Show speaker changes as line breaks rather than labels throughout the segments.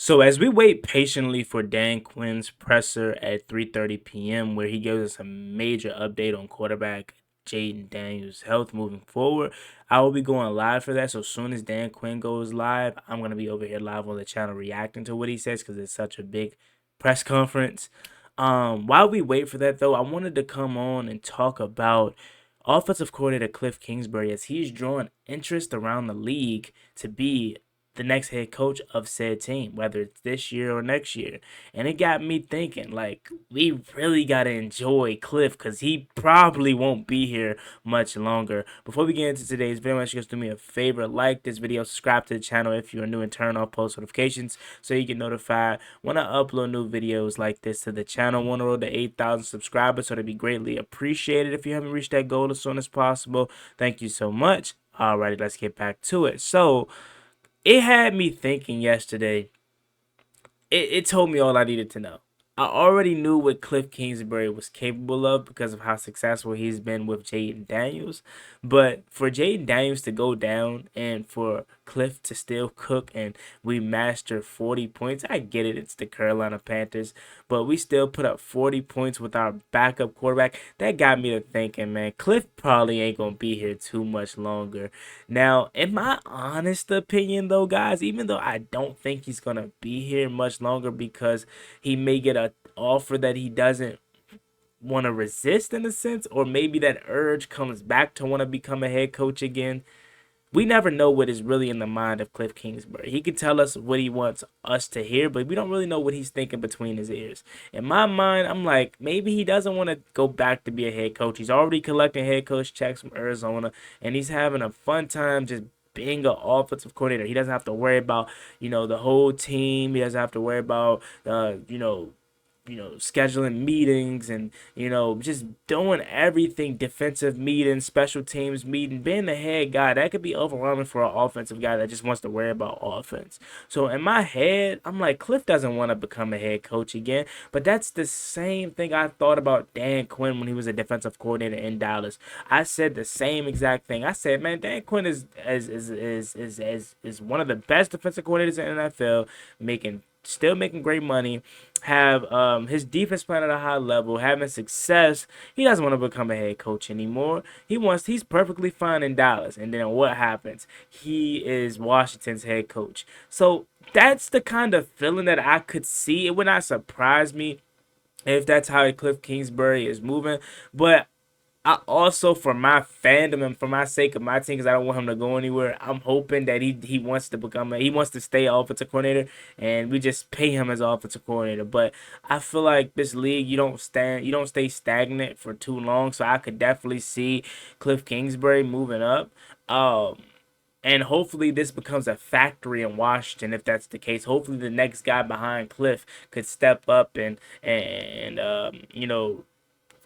So as we wait patiently for Dan Quinn's presser at 3:30 p.m., where he gives us a major update on quarterback Jaden Daniels' health moving forward, I will be going live for that. So as soon as Dan Quinn goes live, I'm gonna be over here live on the channel reacting to what he says because it's such a big press conference. While we wait for that though, I wanted to come on and talk about offensive coordinator Kliff Kingsbury as he's drawing interest around the league to be the next head coach of said team, whether it's this year or next year. And it got me thinking, like, we really got to enjoy Kliff because he probably won't be here much longer. Before we get into today's video, make sure you guys do me a favor, like this video, subscribe to the channel if you're new, and turn on post notifications so you get notified when I upload new videos like this to the channel. Want to roll to 8,000 subscribers, so that'd be greatly appreciated if you haven't reached that goal as soon as possible. Thank you so much. Alrighty, let's get back to it. So, it had me thinking yesterday. It told me all I needed to know. I already knew what Kliff Kingsbury was capable of because of how successful he's been with Jaden Daniels. But for Jaden Daniels to go down and for Kliff to still cook and we master 40 points, I get it. It's the Carolina Panthers. But we still put up 40 points with our backup quarterback. That got me to thinking, man, Kliff probably ain't going to be here too much longer. Now, in my honest opinion, though, guys, even though I don't think he's going to be here much longer because he may get a offer that he doesn't want to resist in a sense, or maybe that urge comes back to want to become a head coach again. We never know what is really in the mind of Kliff Kingsbury. He can tell us what he wants us to hear, but we don't really know what he's thinking between his ears. In my mind, I'm like, maybe he doesn't want to go back to be a head coach. He's already collecting head coach checks from Arizona, and he's having a fun time just being an offensive coordinator. He doesn't have to worry about, the whole team. He doesn't have to worry about, scheduling meetings and, just doing everything, defensive meetings, special teams meeting, being the head guy. That could be overwhelming for an offensive guy that just wants to worry about offense. So in my head, I'm like, Kliff doesn't want to become a head coach again. But that's the same thing I thought about Dan Quinn when he was a defensive coordinator in Dallas. I said the same exact thing. I said, man, Dan Quinn is one of the best defensive coordinators in the NFL, still making great money, have his defense playing at a high level, having success. He doesn't want to become a head coach anymore. He's perfectly fine in Dallas. And then what happens? He is Washington's head coach. So that's the kind of feeling that I could see. It would not surprise me if that's how Kliff Kingsbury is moving. But I also, for my fandom and for my sake of my team, because I don't want him to go anywhere, I'm hoping that he wants to he wants to stay offensive coordinator, and we just pay him as offensive coordinator. But I feel like this league, you don't stay stagnant for too long, so I could definitely see Kliff Kingsbury moving up. And hopefully this becomes a factory in Washington. If that's the case, hopefully the next guy behind Kliff could step up and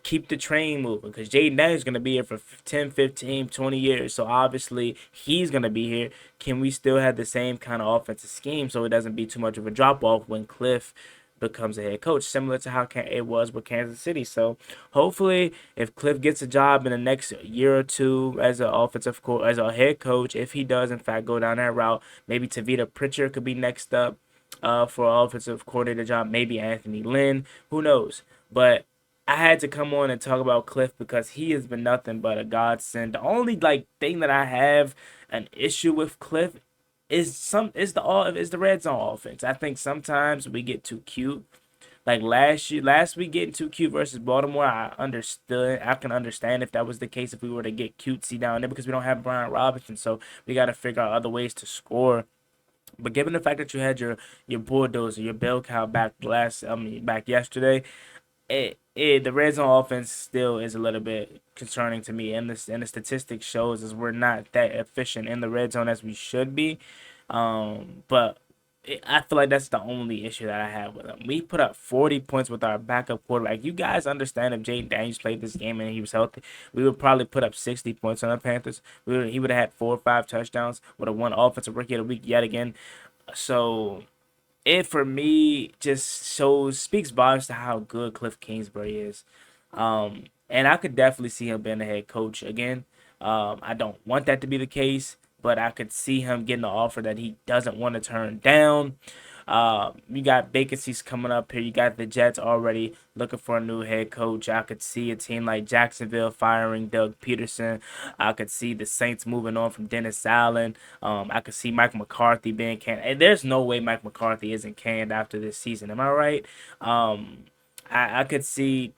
keep the train moving, because Jaden Daniels is going to be here for 10, 15, 20 years. So obviously he's going to be here. Can we still have the same kind of offensive scheme so it doesn't be too much of a drop off when Kliff becomes a head coach, similar to how it was with Kansas City? So hopefully if Kliff gets a job in the next year or two as as a head coach, if he does in fact go down that route, maybe Tavita Pritchard could be next up for an offensive coordinator job, maybe Anthony Lynn, who knows. But I had to come on and talk about Kliff because he has been nothing but a godsend. The only thing that I have an issue with Kliff is the red zone offense. I think sometimes we get too cute. Like last week getting too cute versus Baltimore, I can understand if that was the case, if we were to get cutesy down there, because we don't have Brian Robinson, so we got to figure out other ways to score. But given the fact that you had your bulldozer, your bell cow back yesterday, the red zone offense still is a little bit concerning to me, and the statistics shows is we're not that efficient in the red zone as we should be. But I feel like that's the only issue that I have with him. We put up 40 points with our backup quarterback. You guys understand, if Jaden Daniels played this game and he was healthy, we would probably put up 60 points on the Panthers. He would have had 4 or 5 touchdowns, would have won offensive rookie of the week yet again. So it, for me, just speaks volumes to how good Kliff Kingsbury is. And I could definitely see him being a head coach again. I don't want that to be the case, but I could see him getting an offer that he doesn't want to turn down. You got vacancies coming up here. You got the Jets already looking for a new head coach. I could see a team like Jacksonville firing Doug Peterson. I could see the Saints moving on from Dennis Allen. I could see Mike McCarthy being canned. And there's no way Mike McCarthy isn't canned after this season. Am I right? I could see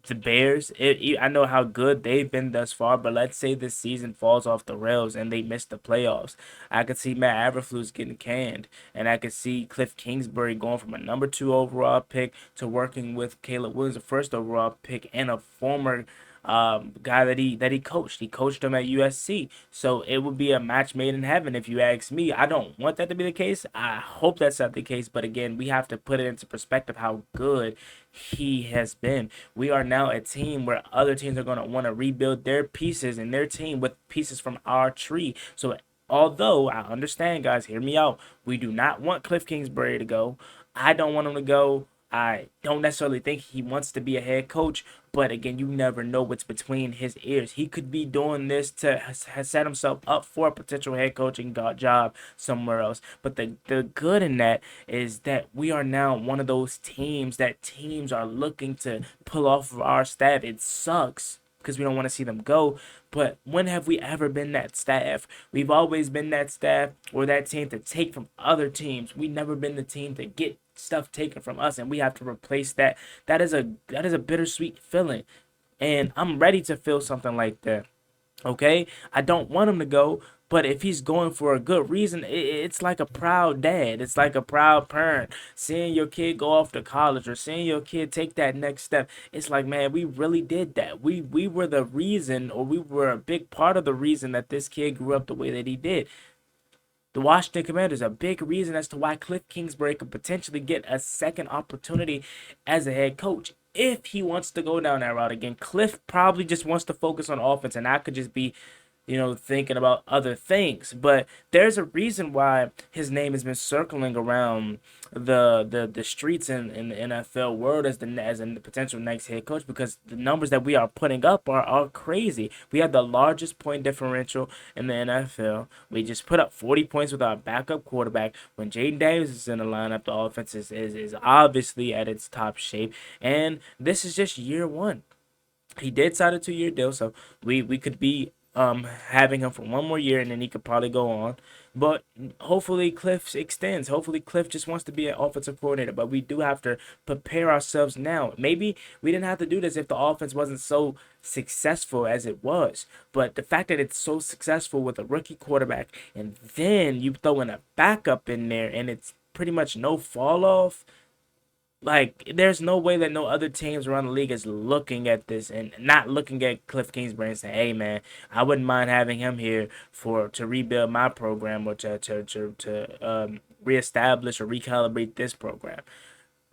the Bears. I know how good they've been thus far, but let's say this season falls off the rails and they miss the playoffs. I could see Matt Eberflus getting canned, and I could see Kliff Kingsbury going from a number 2 overall pick to working with Caleb Williams, a first overall pick, and a former guy that he coached. He coached him at USC. So it would be a match made in heaven if you ask me. I don't want that to be the case. I hope that's not the case. But again, we have to put it into perspective how good he has been. We are now a team where other teams are going to want to rebuild their pieces and their team with pieces from our tree. So although I understand, guys, hear me out. We do not want Kliff Kingsbury to go. I don't want him to go. I don't necessarily think he wants to be a head coach, but again, you never know what's between his ears. He could be doing this to set himself up for a potential head coaching job somewhere else. But the good in that is that we are now one of those teams that teams are looking to pull off of our staff. It sucks because we don't want to see them go. But when have we ever been that staff? We've always been that staff or that team to take from other teams. We've never been the team to get stuff taken from us and we have to replace that. That is a bittersweet feeling. And I'm ready to feel something like that. Okay? I don't want him to go, but if he's going for a good reason, it's like a proud dad. It's like a proud parent. Seeing your kid go off to college or seeing your kid take that next step. It's like, man, we really did that. We were the reason, or we were a big part of the reason that this kid grew up the way that he did. The Washington Commanders, a big reason as to why Kliff Kingsbury could potentially get a second opportunity as a head coach if he wants to go down that route again. Kliff probably just wants to focus on offense, and I could just be, thinking about other things. But there's a reason why his name has been circling around the streets in the NFL world as a potential next head coach, because the numbers that we are putting up are crazy. We have the largest point differential in the NFL. We just put up 40 points with our backup quarterback. When Jaden Daniels is in the lineup, the offense is obviously at its top shape. And this is just year one. He did sign a 2-year deal, so we could be having him for one more year, and then he could probably go on. But hopefully Kliff extends. Hopefully Kliff just wants to be an offensive coordinator. But we do have to prepare ourselves now. Maybe we didn't have to do this if the offense wasn't so successful as it was. But the fact that it's so successful with a rookie quarterback, and then you throw in a backup in there, and it's pretty much no fall off. Like, there's no way that no other teams around the league is looking at this and not looking at Kliff Kingsbury and saying, "Hey, man, I wouldn't mind having him here to rebuild my program or to reestablish or recalibrate this program."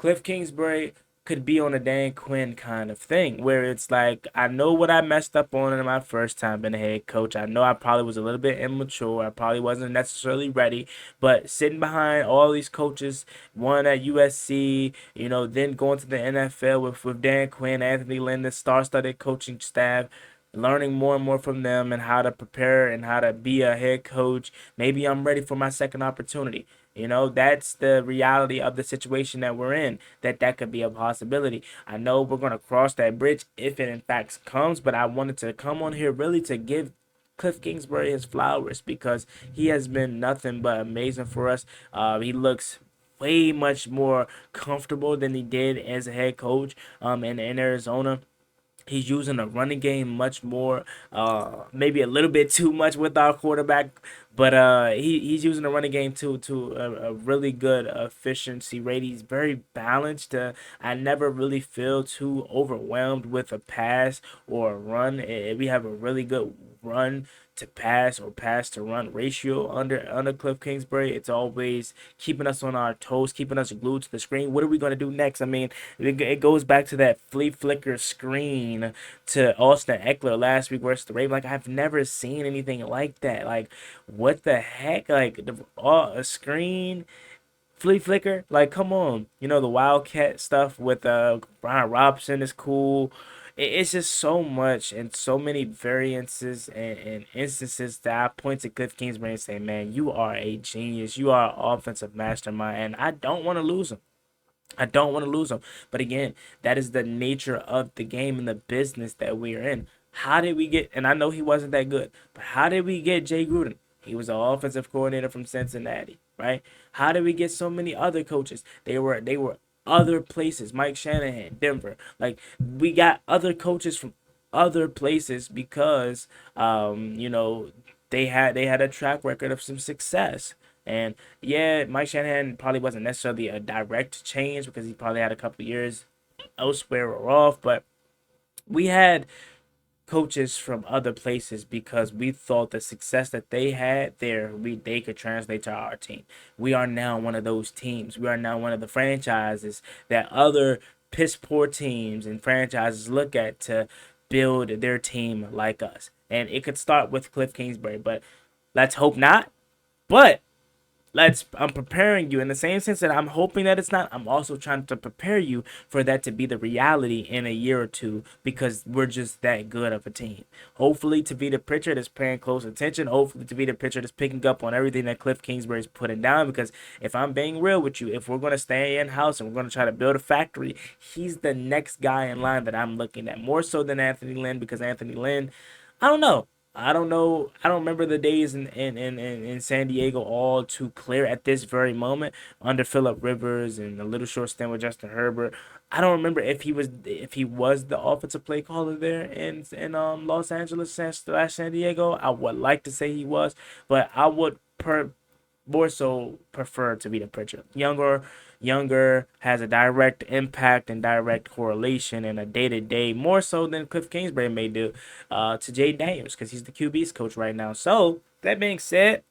Kliff Kingsbury could be on a Dan Quinn kind of thing, where it's like, I know what I messed up on in my first time being a head coach. I know I probably was a little bit immature. I probably wasn't necessarily ready, but sitting behind all these coaches, one at USC, then going to the NFL with Dan Quinn, Anthony Lynn, the star-studded coaching staff, learning more and more from them and how to prepare and how to be a head coach. Maybe I'm ready for my second opportunity. That's the reality of the situation that we're in, that could be a possibility. I know we're going to cross that bridge if it in fact comes, but I wanted to come on here really to give Kliff Kingsbury his flowers, because he has been nothing but amazing for us. He looks way much more comfortable than he did as a head coach in Arizona. He's using the running game much more, maybe a little bit too much with our quarterback, but he's using the running game to a really good efficiency rate. He's very balanced. I never really feel too overwhelmed with a pass or a run. We have a really good run to pass or pass to run ratio under Kliff Kingsbury. It's always keeping us on our toes, keeping us glued to the screen. What are we going to do next? I mean, it goes back to that flea flicker screen to Austin Eckler last week versus the Ravens. Like, I've never seen anything like that. Like, what the heck? Like, a screen flea flicker? Like, come on. The Wildcat stuff with Brian Robinson is cool. it's just so much and so many variances and instances that I point to Kliff Kingsbury and say, man, you are a genius. You are an offensive mastermind, and I don't want to lose him. I don't want to lose him. But again, that is the nature of the game and the business that we're in. How did we get, and I know he wasn't that good, but how did we get Jay Gruden? He was an offensive coordinator from Cincinnati, right? How did we get so many other coaches? They were other places. Mike Shanahan, Denver. Like, we got other coaches from other places because they had a track record of some success. And yeah, Mike Shanahan probably wasn't necessarily a direct change because he probably had a couple years elsewhere or off, but we had coaches from other places because we thought the success that they had there, they could translate to our team. We are now one of those teams. We are now one of the franchises that other piss poor teams and franchises look at to build their team like us. And it could start with Kliff Kingsbury, but let's hope not. But I'm preparing you in the same sense that I'm hoping that it's not. I'm also trying to prepare you for that to be the reality in a year or two because we're just that good of a team. Hopefully, Tavita Pritchard is paying close attention. Hopefully, Tavita Pritchard is picking up on everything that Kliff Kingsbury is putting down. Because if I'm being real with you, if we're going to stay in house and we're going to try to build a factory, he's the next guy in line that I'm looking at more so than Anthony Lynn because Anthony Lynn, I don't know. I don't know. I don't remember the days in San Diego all too clear at this very moment under Phillip Rivers and a little short stint with Justin Herbert. I don't remember if he was the offensive play caller there in Los Angeles San Diego. I would like to say he was, but I would more so prefer to be the Pritchard. Younger has a direct impact and direct correlation in a day to day more so than Kliff Kingsbury may do to Jay Daniels because he's the QB's coach right now. So that being said,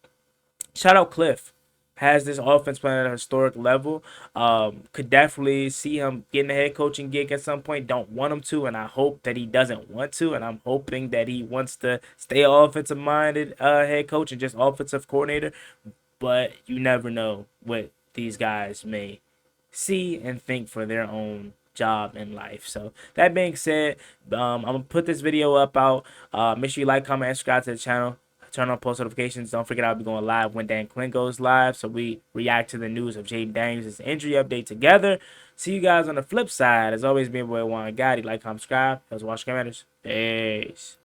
shout out Kliff. Has this offense playing at a historic level. Could definitely see him getting a head coaching gig at some point. Don't want him to, and I hope that he doesn't want to. And I'm hoping that he wants to stay offensive minded head coach and just offensive coordinator. But you never know what these guys may see and think for their own job in life. So that being said, I'm gonna put this video up out. Make sure you like, comment, and subscribe to the channel. Turn on post notifications. Don't forget I'll be going live when Dan Quinn goes live. So we react to the news of Jaden Daniels' injury update together. See you guys on the flip side. As always, being boy Juan Gotti. Like, comment, subscribe. Let's watch Commanders. Peace.